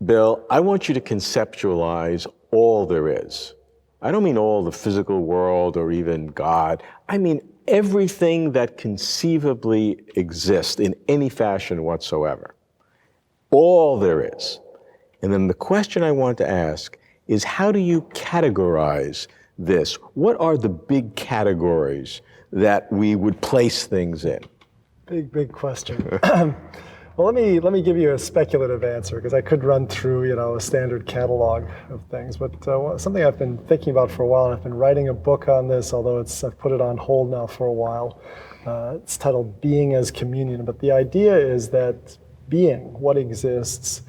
Bill, I want you to conceptualize all there is. I don't mean all the physical world or even God. I mean everything that conceivably exists in any fashion whatsoever. All there is. And then the question I want to ask is, how do you categorize this? What are the big categories that we would place things in? Big question. Well, let me give you a speculative answer, because I could run through, a standard catalog of things. But something I've been thinking about for a while, and I've been writing a book on this, although I've put it on hold now for a while. It's titled Being as Communion. But the idea is that being, what exists,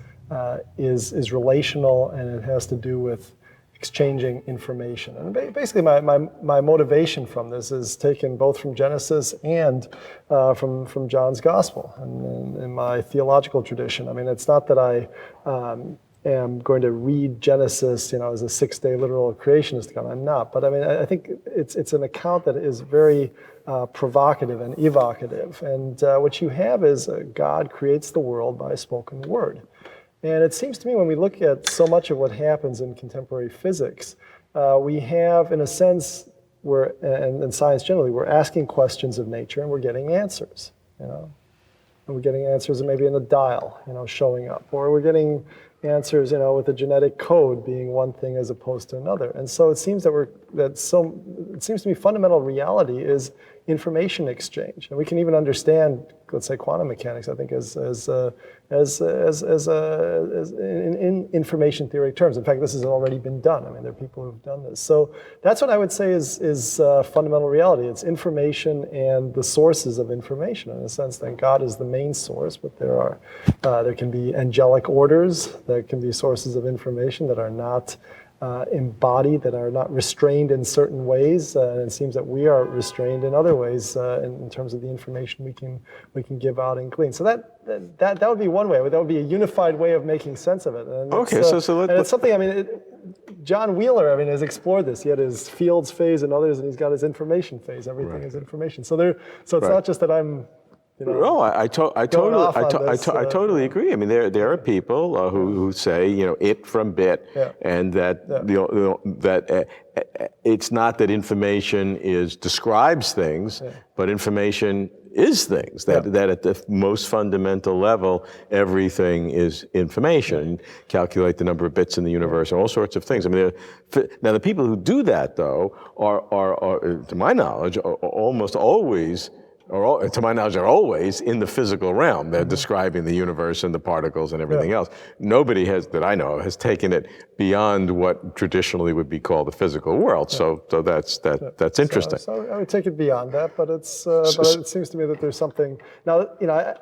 is relational, and it has to do with exchanging information. And basically my motivation from this is taken both from Genesis and from John's Gospel and in my theological tradition. I mean, it's not that I am going to read Genesis, as a 6-day literal creationist account. I'm not. But I mean, I think it's an account that is very provocative and evocative. And what you have is God creates the world by a spoken word. And it seems to me when we look at so much of what happens in contemporary physics, we have, in a sense, and science generally, we're asking questions of nature and we're getting answers, And we're getting answers maybe in a dial, showing up. Or we're getting answers, with a genetic code being one thing as opposed to another. And so it seems it seems to me fundamental reality is information exchange. And we can even understand, let's say, quantum mechanics, I think, as in information theory terms. In fact, this has already been done. I mean, there are people who've done this. So that's what I would say is fundamental reality. It's information and the sources of information, in a sense that God is the main source, but there can be angelic orders, there can be sources of information that are not embodied, that are not restrained in certain ways, and it seems that we are restrained in other ways in terms of the information we can give out and glean. So that would be one way. That would be a unified way of making sense of it. And okay, and it's something. I mean, John Wheeler, has explored this. He had his fields phase and others, and he's got his information phase. Everything is information. So it's not just that I'm. No, I totally agree. I mean, there are people who say, it from bit, and that that it's not that information describes things, but information is things. That at the most fundamental level, everything is information. Calculate the number of bits in the universe and all sorts of things. I mean, now the people who do that, though, are to my knowledge, almost always. Or to my knowledge, are always in the physical realm. They're describing the universe and the particles and everything else. Nobody that I know has taken it beyond what traditionally would be called the physical world. So that's interesting. So I would take it beyond that, but it seems to me that there's something. Now,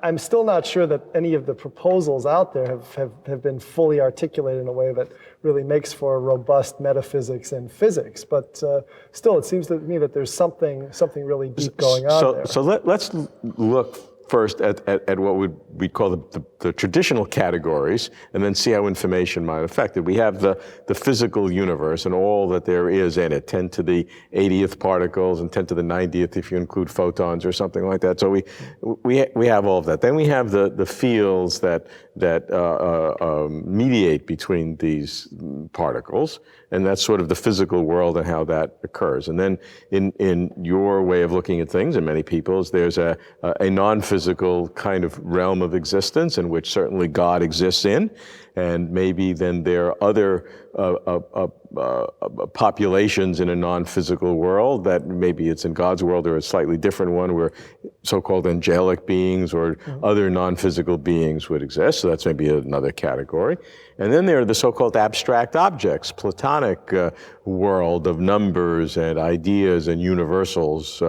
I'm still not sure that any of the proposals out there have been fully articulated in a way that really makes for robust metaphysics and physics. But still, it seems to me that there's something really deep going on there. So let's look first at what we call the traditional categories, and then see how information might affect it. We have the physical universe and all that there is in it, 10 to the 80th particles and 10 to the 90th if you include photons or something like that. So we have all of that. Then we have the fields that mediate between these particles, and that's sort of the physical world and how that occurs. And then in your way of looking at things, and many people's, there's a non-physical kind of realm of existence in which certainly God exists in, and maybe then there are other populations in a non-physical world that maybe it's in God's world or a slightly different one where so-called angelic beings or other non-physical beings would exist. So that's maybe another category. And then there are the so-called abstract objects, Platonic world of numbers and ideas and universals,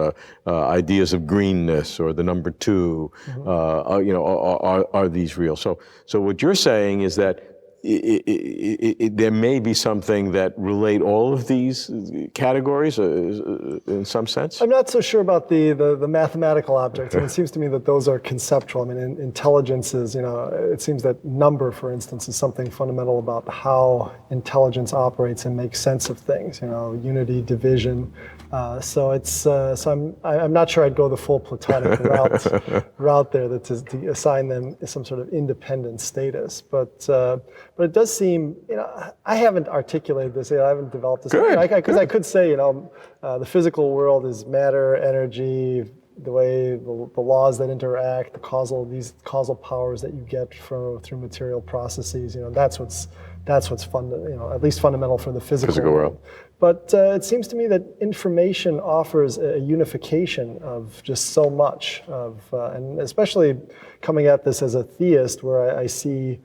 ideas of greenness or the number 2, are these real? So what you're saying is that there may be something that relate all of these categories in some sense? I'm not so sure about the mathematical objects. I mean, it seems to me that those are conceptual. I mean, intelligence is, it seems that number, for instance, is something fundamental about how intelligence operates and makes sense of things, unity, division. So I'm not sure I'd go the full Platonic route there to assign them some sort of independent status. But But it does seem, I haven't articulated this, I haven't developed this. Good. Because I could say, the physical world is matter, energy, the way the laws that interact, these causal powers that you get through material processes, that's what's at least fundamental for the physical world. But it seems to me that information offers a unification of just so much and especially coming at this as a theist, where I see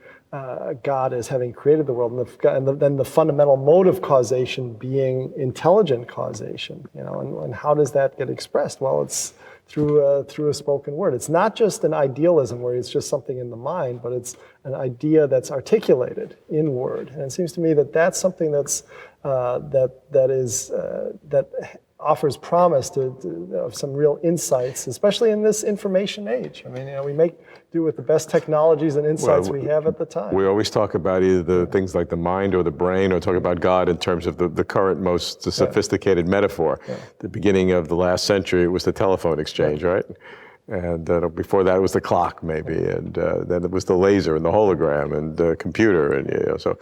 God as having created the world, and then the fundamental mode of causation being intelligent causation, and how does that get expressed? Well, it's through a spoken word. It's not just an idealism where it's just something in the mind, but it's an idea that's articulated in word. And it seems to me that that's something that offers promise of some real insights, especially in this information age. I mean, we make do with the best technologies and insights we have at the time. We always talk about either the things like the mind or the brain, or talk about God in terms of the current most sophisticated metaphor. The beginning of the last century, it was the telephone exchange, right? And before that, it was the clock, maybe, and then it was the laser and the hologram and the computer, and so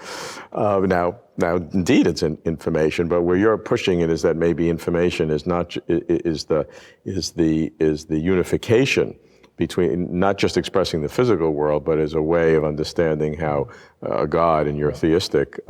now indeed it's information. But where you're pushing it is that maybe information is not is the unification between not just expressing the physical world, but as a way of understanding how God in your theistic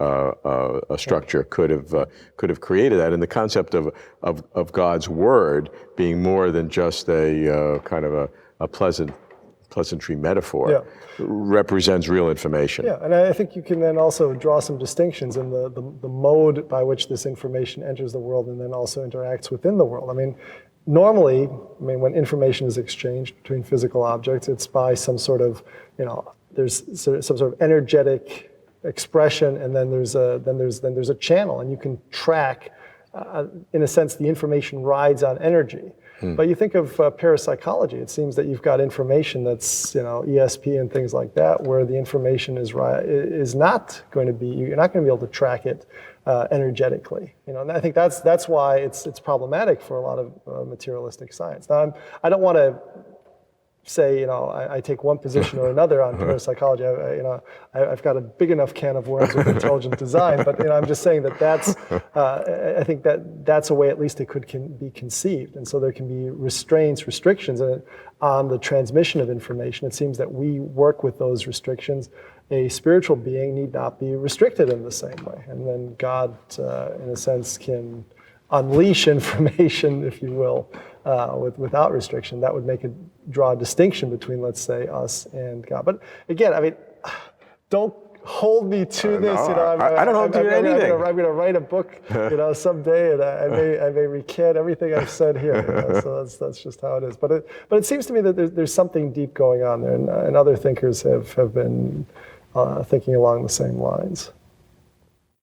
structure could have created that, and the concept of God's word being more than just a kind of a pleasantry metaphor, represents real information. Yeah, and I think you can then also draw some distinctions in the mode by which this information enters the world and then also interacts within the world. I mean, normally, when information is exchanged between physical objects, it's by some sort of, there's some sort of energetic expression, and then there's a channel, and you can track, in a sense, the information rides on energy. But you think of parapsychology, it seems that you've got information that's, ESP and things like that, where the information is not going to be, you're not going to be able to track it energetically. And I think that's why it's problematic for a lot of materialistic science. Now, I don't want to say, I take one position or another on parapsychology. I've got a big enough can of worms with intelligent design, but I'm just saying that's, I think that's a way at least it can be conceived. And so there can be restrictions on the transmission of information. It seems that we work with those restrictions. A spiritual being need not be restricted in the same way. And then God, in a sense, can unleash information, if you will, without restriction. That would draw a distinction between, let's say, us and God. But again, don't hold me to this. I don't hold you to anything. I'm going to write a book, someday, and I may recant everything I've said here. So that's just how it is. But it seems to me that there's something deep going on there, and other thinkers have been thinking along the same lines.